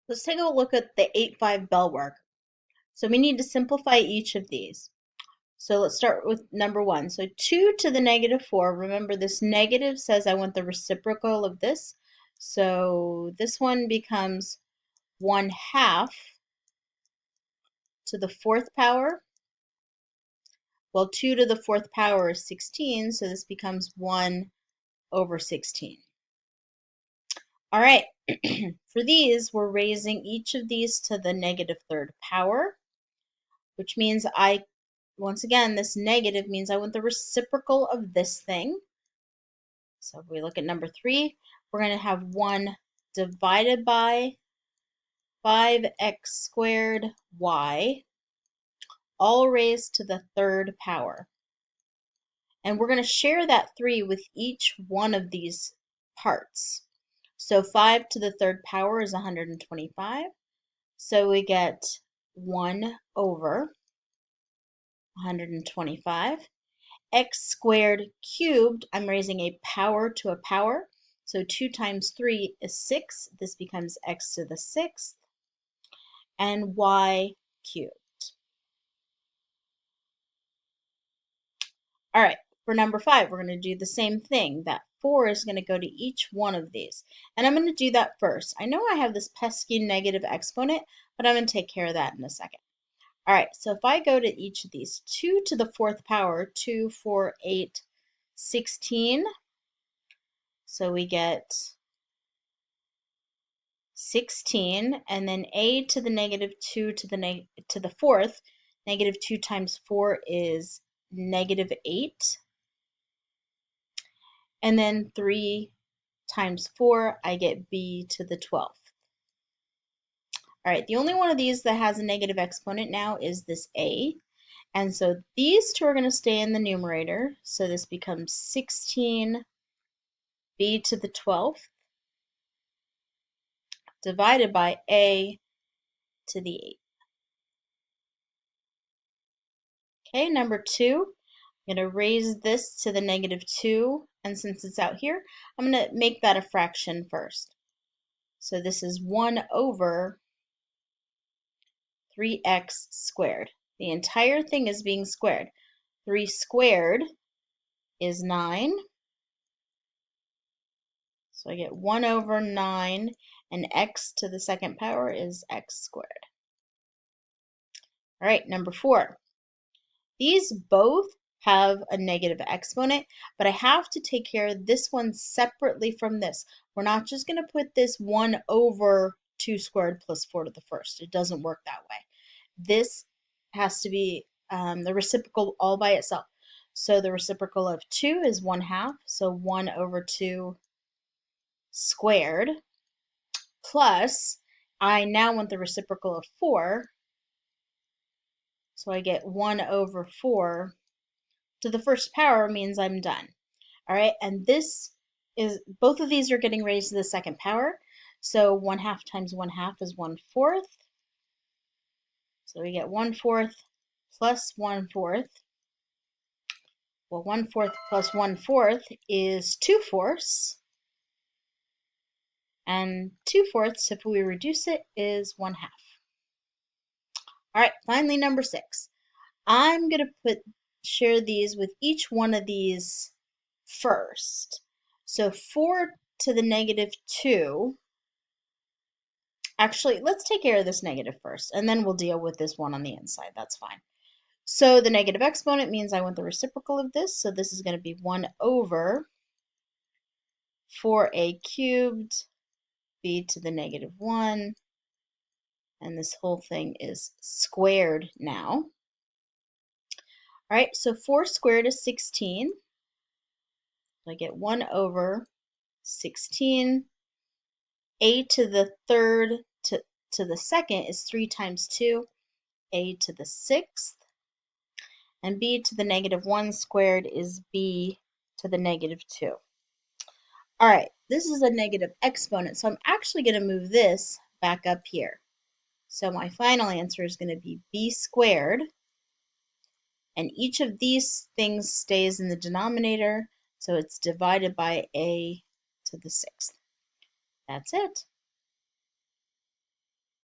Let's take a look at the 8-5 bell work. So we need to simplify each of these. So let's start with number 1. So 2 to the negative 4. Remember, this negative says I want the reciprocal of this. So this one becomes 1/2 to the 4th power. Well, 2 to the 4th power is 16, so this becomes 1/16. All right, for these, we're raising each of these to the negative 3rd power, which means once again, this negative means I want the reciprocal of this thing. So if we look at number 3, we're going to have 1 divided by 5x squared y, all raised to the 3rd power. And we're going to share that 3 with each one of these parts. So 5 to the 3rd power is 125. So we get 1 over 125. X squared cubed, I'm raising a power to a power. So 2 times 3 is 6. This becomes x to the 6th. And y cubed. All right, for number 5, we're going to do the same thing. That 4 is going to go to each one of these. And I'm going to do that first. I know I have this pesky negative exponent, but I'm going to take care of that in a second. All right, so if I go to each of these, 2 to the 4th power, 2, 4, 8, 16. So we get 16, and then a to the negative 2 to the 4th. Negative 2 times 4 is negative 8. And then 3 times 4, I get b to the 12th. All right, the only one of these that has a negative exponent now is this a. And so these two are going to stay in the numerator. So this becomes 16 b to the 12th divided by a to the 8th. Okay, number 2, I'm going to raise this to the negative 2. And since it's out here, I'm going to make that a fraction first. So this is 1 over 3x squared. The entire thing is being squared. 3 squared is 9. So I get 1 over 9, and x to the 2nd power is x squared. All right, number 4. These both have a negative exponent, but I have to take care of this one separately from this. We're not just going to put this 1 over 2 squared plus 4 to the 1st. It doesn't work that way. This has to be the reciprocal all by itself. So the reciprocal of 2 is 1/2, so 1 over 2 squared, plus I now want the reciprocal of 4, so I get 1 over 4 to the 1st power means I'm done. All right, and this is, both of these are getting raised to the 2nd power, so 1/2 times 1/2 is 1/4. So we get 1/4 plus 1/4. Well, 1/4 plus 1/4 is 2/4. And 2/4, if we reduce it, is 1/2. All right, finally, number 6. I'm going to share these with each one of these first. So 4 to the negative 2. Actually, let's take care of this negative first, and then we'll deal with this one on the inside. That's fine. So the negative exponent means I want the reciprocal of this. So this is going to be 1 over 4a cubed b to the negative 1. And this whole thing is squared now. All right, so 4 squared is 16. So I get 1 over 16. A to the 3rd to the 2nd is 3 times 2. A to the 6th. And b to the negative 1 squared is b to the negative 2. All right, this is a negative exponent, so I'm actually going to move this back up here. So my final answer is going to be b squared. And each of these things stays in the denominator, so it's divided by a to the 6th. That's it.